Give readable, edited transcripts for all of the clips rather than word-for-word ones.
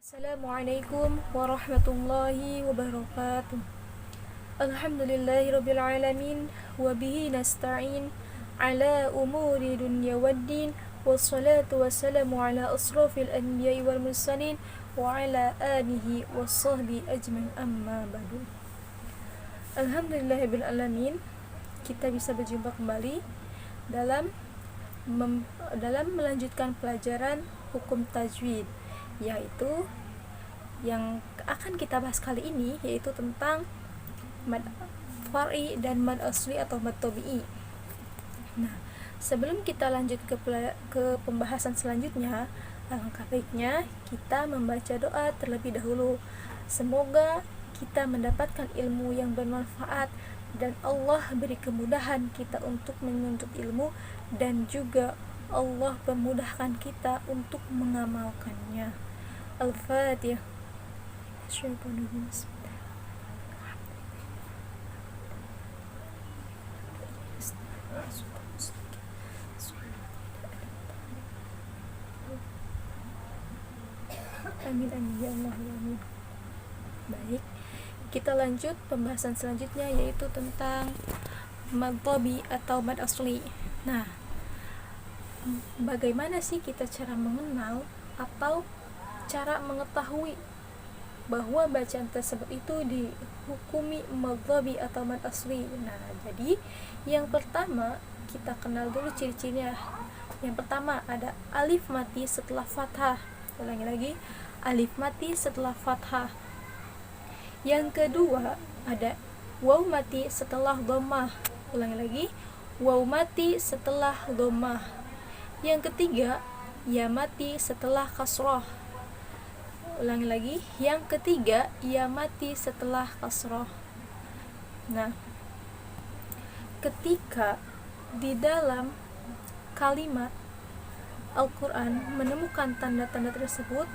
Assalamualaikum warahmatullahi wabarakatuh. Alhamdulillahirabbil alamin wa bihi nasta'in ala umuri dunya waddin wassalatu wassalamu ala asrafil anbiya'i wal mursalin wa ala alihi washabbi ajmain amma ba'du. Alhamdulillahirabbil alamin, kita bisa berjumpa kembali dalam melanjutkan pelajaran hukum tajwid, yaitu yang akan kita bahas kali ini yaitu tentang mad far'i dan mad asli atau mad tabi'i. Nah, sebelum kita lanjut ke pembahasan selanjutnya, alangkah baiknya kita membaca doa terlebih dahulu. Semoga kita mendapatkan ilmu yang bermanfaat dan Allah beri kemudahan kita untuk menuntut ilmu, dan juga Allah memudahkan kita untuk mengamalkannya. Al-Fatihah. Amin amin ya Allah ya amin. Baik, kita lanjut pembahasan selanjutnya yaitu tentang mad tabi atau mad asli. Nah, bagaimana sih kita cara mengenal atau cara mengetahui bahwa bacaan tersebut itu dihukumi mad tabi atau mad asli? Nah, jadi yang pertama kita kenal dulu ciri-cirinya. Yang pertama ada alif mati setelah fathah. Ulangi lagi, alif mati setelah fathah. Yang kedua ada waw mati setelah dhammah. Ulangi lagi, waw mati setelah dhammah. Yang ketiga ya mati setelah kasrah. Ulangi lagi, yang ketiga ya mati setelah kasrah. Nah, ketika di dalam kalimat Al-Quran menemukan tanda-tanda tersebut,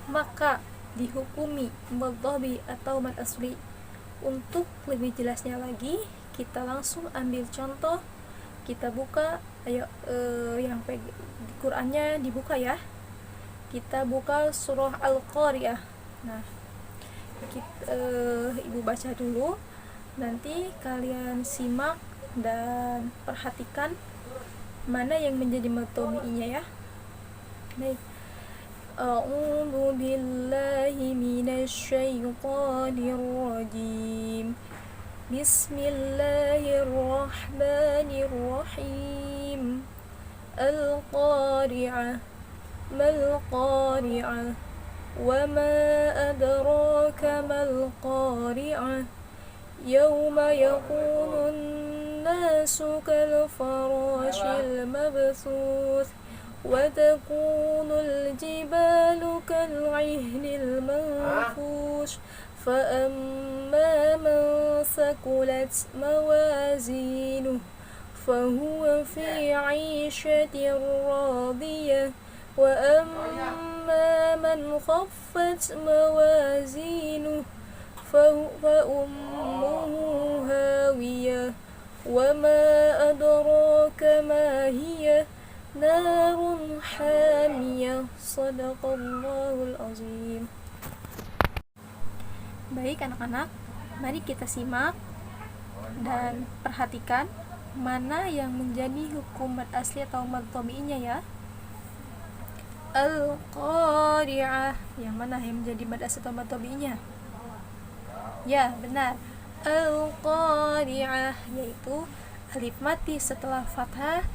maka dihukumi mad tabi atau mad asli. Untuk lebih jelasnya lagi, kita langsung ambil contoh. Kita buka, ayo yang Qurannya dibuka ya. Kita buka surah Al-Qari'ah. Nah, ibu baca dulu, nanti kalian simak dan perhatikan mana yang menjadi mad tabi'inya ya. Baik. A'udzu billahi minasyaitonir rajim. Bismillahirrahmanirrahim. Al-Qari'ah. Mal Qari'ah. Wa ma adraka mal Qari'ah. Yawma yakunun nasu kal farashil mabthuth. وتكون الجبال كالعهن المنفوش فأما من ثقلت موازينه فهو في عيشة راضية وأما من خفت موازينه فأمه هاوية وما أدراك ما هي narun hamiyah. Sadaqallahul azim. Baik anak-anak, mari kita simak dan perhatikan mana yang menjadi hukum mad asli atau mad tabi'inya ya. Al-Qari'ah, yang mana yang menjadi mad asli atau mad tabi'inya? Ya, benar. Al-Qari'ah, yaitu alif mati setelah fathah.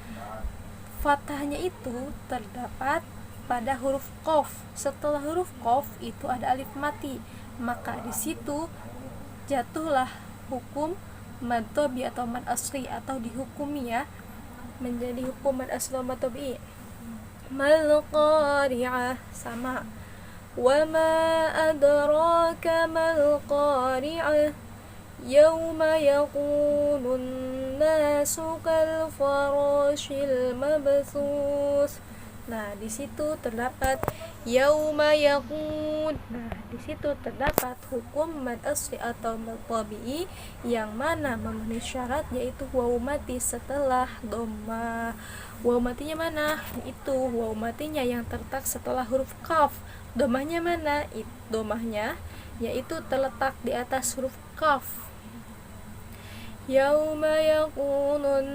Fathahnya itu terdapat pada huruf qaf. Setelah huruf qaf itu ada alif mati, maka di situ jatuhlah hukum mad tabi atau mad asli, atau dihukumi ya menjadi hukum mad asli atau mad tabi. Mal Qari'ah sama. Wa ma adraka mal Qari'ah. Yawma yakunun nasu kal farashil mabthuth. Nah, di situ terdapat yauma yakun. Nah, di situ terdapat hukum mad asli atau mad tabi'i yang mana memenuhi syarat, yaitu waw mati setelah dhamma. Waw matinya mana? Itu waw matinya yang terletak setelah huruf kaf. Dhammahnya mana? Dhammahnya yaitu terletak di atas huruf kaf. Yauma yakunun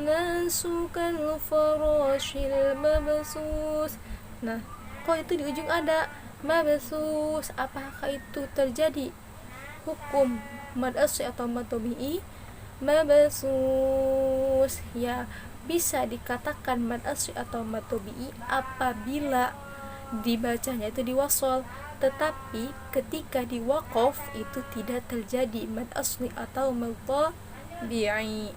nasu kal farashil mabsus. Nah, kok itu di ujung ada mabsus? Apakah itu terjadi hukum mad asli atau mad tabi'i? Mabsus ya, bisa dikatakan mad asli atau mad tabi'i apabila dibacanya itu diwasol, tetapi ketika di waqaf itu tidak terjadi mad asli atau mad tabi'i.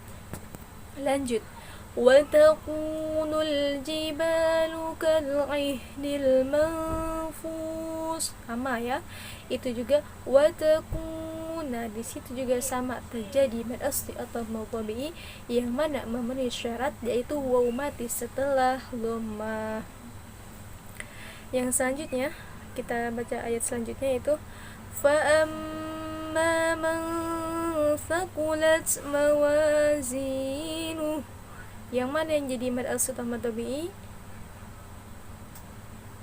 Lanjut, wa takunul jibalu kal'ihnil manfus. Sama ya, itu juga wa takun. Nah, di situ juga sama terjadi mad asli atau mad tabi'i yang mana memenuhi syarat, yaitu waw mati setelah dhamma. Yang selanjutnya kita baca ayat selanjutnya, yaitu fa amma man thaqulat mawazinu. Yang mana yang jadi mad asli atau mad tabi'i?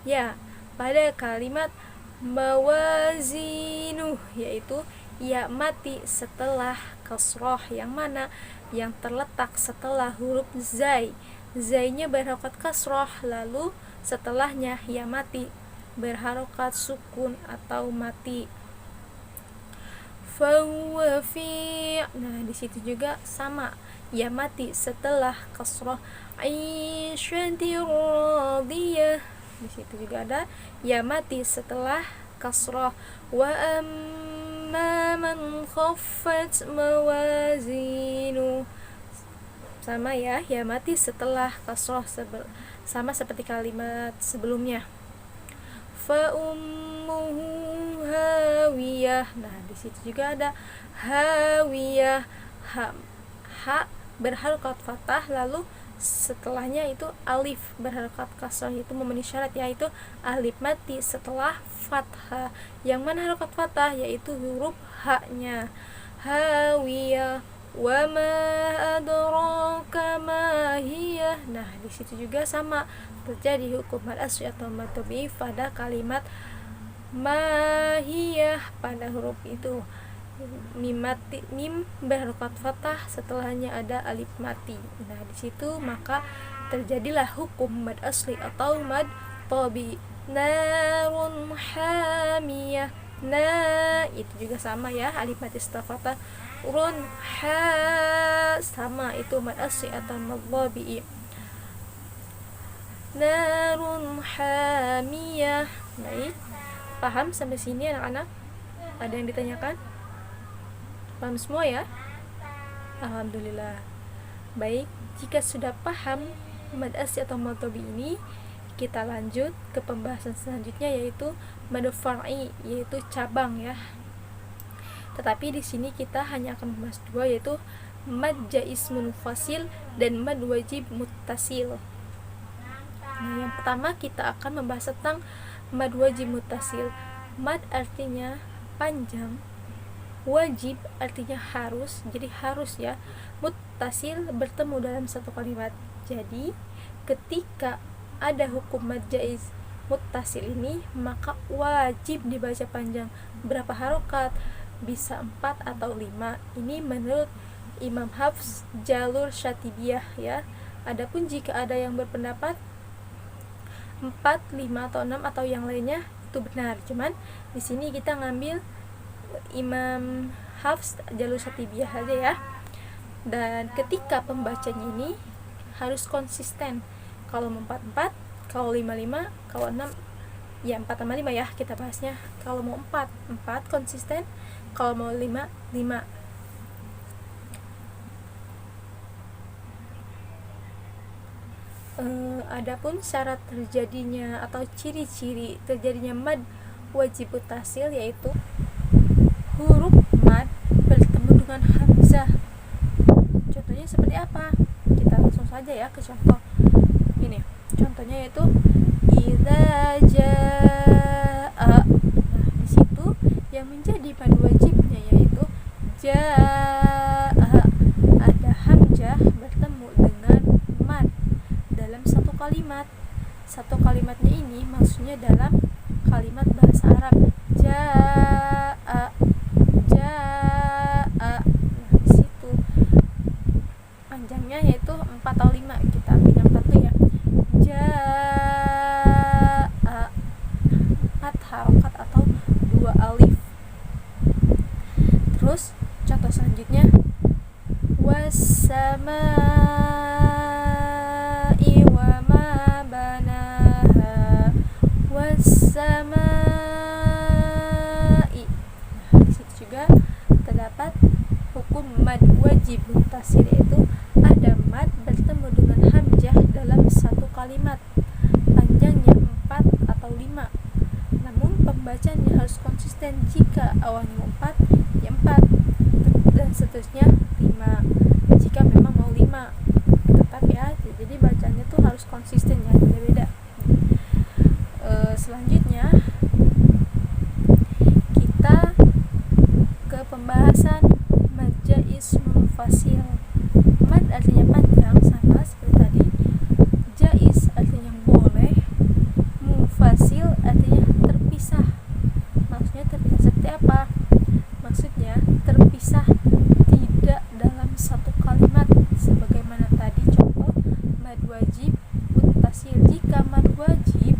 Ya, pada kalimat mawazinu, yaitu ya mati setelah kasroh, yang mana yang terletak setelah huruf zai. Zainya berharokat kasroh, lalu setelahnya ya mati berharokat sukun atau mati. Fahuwa fi. Nah, di situ juga sama, ya mati setelah kasroh. Aisyati radiyah. Di situ juga ada ya mati setelah kasroh. Wa amma man khaffat mawazinu. Sama ya mati setelah kasroh, sama seperti kalimat sebelumnya. Fa ummuhu hawiyah. Nah, di situ juga ada hawiyah, ha berharokat fathah, lalu setelahnya itu alif berharokat kasrah, itu memenuhi syarat, yaitu alif mati setelah fathah. Yang mana harokat fathah? Yaitu huruf ha-nya. Hawiyah. Wa ma adraka ma hiya. Nah, di situ juga sama terjadi hukum mad asli atau mad tabi'i pada kalimat ma hiya, pada huruf itu mim berharokat fathah, setelahnya ada alif mati. Nah, di situ maka terjadilah hukum mad asli atau mad tabi'i. Narun hamiyah. Nah, itu juga sama ya, alif mati setelah fathah. Run ha, sama, itu mad asli atau mad tabi'i. Narun hamiyah. Baik, paham sampai sini anak-anak? Ada yang ditanyakan? Paham semua ya? Alhamdulillah. Baik, jika sudah paham mad asli atau mad tabi'i ini, kita lanjut ke pembahasan selanjutnya, yaitu mad far'i, yaitu cabang ya. Tetapi di sini kita hanya akan membahas dua, yaitu mad jaiz munfasil dan mad wajib muttasil. Nah, yang pertama kita akan membahas tentang mad wajib muttasil. Mad artinya panjang, wajib artinya harus, jadi harus ya. Muttasil bertemu dalam satu kalimat. Jadi ketika ada hukum mad jaiz muttasil ini, maka wajib dibaca panjang. Berapa harokat? Bisa 4 atau 5. Ini menurut Imam Hafs jalur syatibiyah ya. Adapun jika ada yang berpendapat 4, 5 atau 6 atau yang lainnya, itu benar. Cuman di sini kita ngambil Imam Hafs jalur syatibiyah aja ya. Dan ketika pembacanya ini harus konsisten. Kalau 4, 4, kalau 5, 5, kalau 6 ya 4 sama 5 ya kita bahasnya. Kalau mau 4, 4 konsisten. Kalau mau 5, 5. Adapun syarat terjadinya atau ciri-ciri terjadinya mad wajib muttasil, yaitu huruf mad bertemu dengan hamzah. Contohnya seperti apa? Kita langsung aja ya ke contoh. Ini contohnya yaitu idza jaa. Nah, di situ yang menjadi mad wajibnya yaitu jaa, ada hamzah bertemu dengan mad dalam satu kalimat. Satu kalimatnya ini maksudnya dalam kalimat bahasa Arab jaa, jaa. Nah, di situ panjangnya yaitu 4 atau 5. Kita ambil yang 4 ya. Jaa, 4 harokat atau 2 alif. Terus contoh selanjutnya was-samaa'i wa ma banaha, was-samaa'i. Nah, di situ juga terdapat hukum mad wajib muttasil, yaitu ada mad bertemu dengan hamzah dalam satu kalimat panjangnya 4 atau 5. Namun pembacanya harus konsisten. Jika awalnya 4 ya 4 dan seterusnya 5 jika memang mau 5. Tetap ya, jadi bacanya tuh harus konsisten ya, beda-beda. Selanjutnya kita ke pembahasan mad jaiz munfasil. Mad artinya panjang sama seperti tadi. Jaiz artinya boleh. Munfasil artinya terpisah. Maksudnya terpisah seperti apa? Maksudnya terpisah tidak dalam satu kalimat, sebagaimana tadi contoh mad wajib muttasil. Jika mad wajib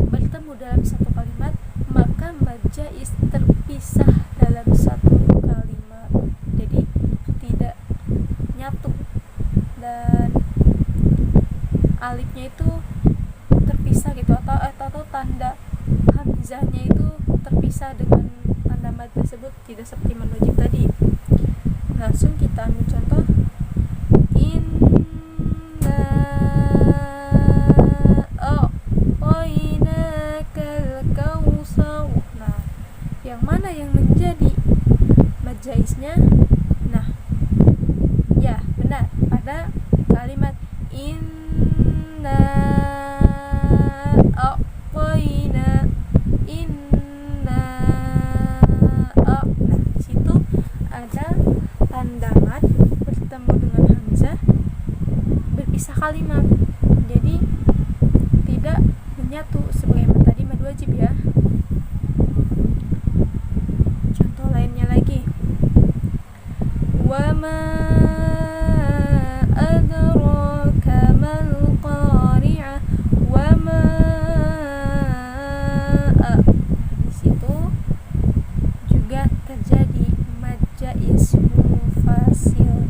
bertemu dalam satu kalimat, maka mad jaiz terpisah dalam satu kalimat, jadi tidak nyatu, dan alifnya itu terpisah gitu, atau tanda hamzahnya itu terpisah dengan tanda mad tersebut, tidak seperti mad wajib tadi. Langsung kita ambil contoh inna a'tainakal kautsar. Nah, yang mana yang menjadi mad jaiznya? Nah, ya benar, pada kalimat inna a'taina, inna nah, di situ ada tanda mad bertemu dengan hamzah berpisah kalimat, jadi tidak menyatu sebagaimana tadi mad wajib ya. Contoh lainnya lagi wa ma adraka mal qari'ah, wa ma di situ juga terjadi mad jaiz munfasil,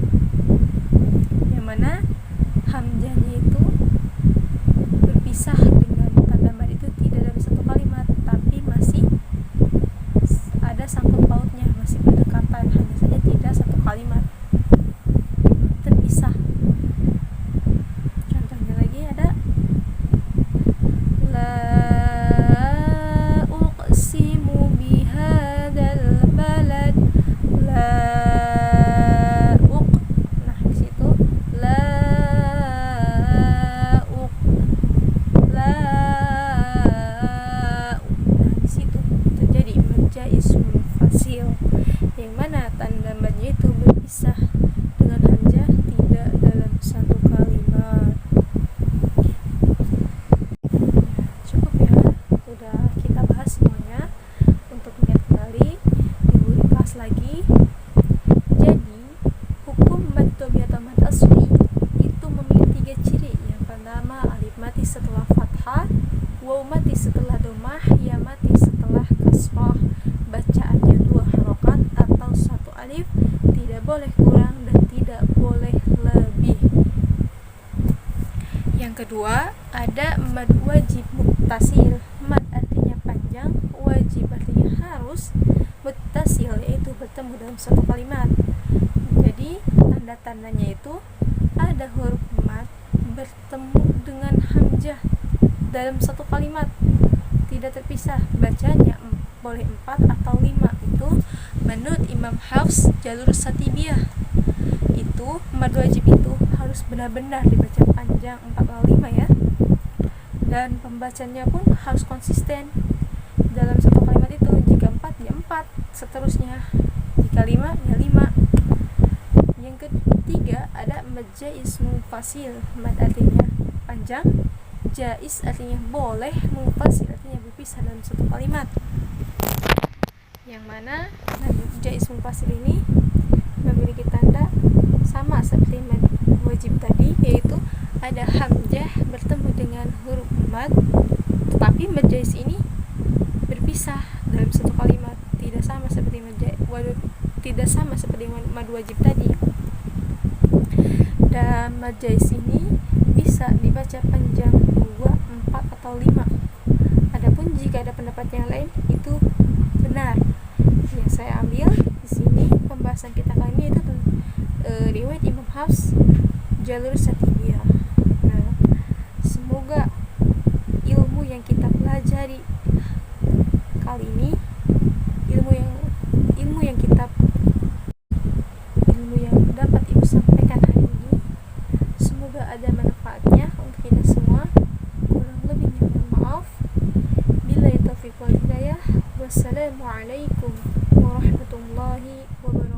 yang mana hamzahnya itu berpisah dengan tanda mad itu tidak dalam satu kalimat, tapi masih ada sangkut pautnya, masih berdekatan, hanya saja tidak satu kalimat, terpisah. Contohnya lagi ada la uqsimu bihadzal balad, la uq. Nah, di situ la uq, la uq. Nah, di situ terjadi mad jaiz munfasil, yang mana tanda madnya itu berpisah dengan hamzah tidak dalam satu kalimat. Cukup ya, udah kita bahas semuanya. Untuk ingat kembali, ibu ringkas lagi. Jadi hukum mad tobi atau mad asli itu memiliki 3 ciri. Yang pertama, alif mati setelah fathah, waw mati setelah dhammah, ya mati setelah kasrah. Bacaannya 2 harokat atau 1 alif, tidak boleh kurang dan tidak boleh lebih. Yang kedua, ada mad wajib muttasil. Mad artinya panjang, wajib artinya harus, muttasil yaitu bertemu dalam satu kalimat. Jadi tanda-tandanya itu ada huruf mad bertemu dengan hamzah dalam satu kalimat, tidak terpisah. Bacanya boleh 4 atau 5. Itu menurut Imam Hafs jalur Satibiyah. Itu mad wajib itu harus benar-benar dibaca panjang 4 atau 5 ya, dan pembacanya pun harus konsisten dalam satu kalimat itu. Jika 4 ya 4, seterusnya. Jika 5 ya 5. Yang ketiga ada mad jaiz munfasil. Mad artinya panjang, jaiz artinya boleh, munfasil artinya berpisah dalam satu kalimat. Yang mana mad jaiz munfasil ini memiliki tanda sama seperti mad wajib tadi, yaitu ada hamzah bertemu dengan huruf mad, tetapi mad jaiz ini berpisah dalam satu kalimat, tidak sama seperti mad wajib tadi. Dan mad jaiz ini bisa dibaca panjang 2, 4 atau 5. Adapun jika ada pendapat yang lain itu benar. Yang saya ambil di sini pembahasan kita kali ini itu riwayat Imam Hafs jalur Satibiyah. Nah, semoga ilmu yang kita pelajari kali ini, ilmu yang dapat Ibu sampaikan hari ini, semoga ada manfaatnya untuk kita semua. Kurang lebihnya mohon maaf. Billahi taufiq wal hidayah. Wassalamualaikum warahmatullahi wabarakatuh.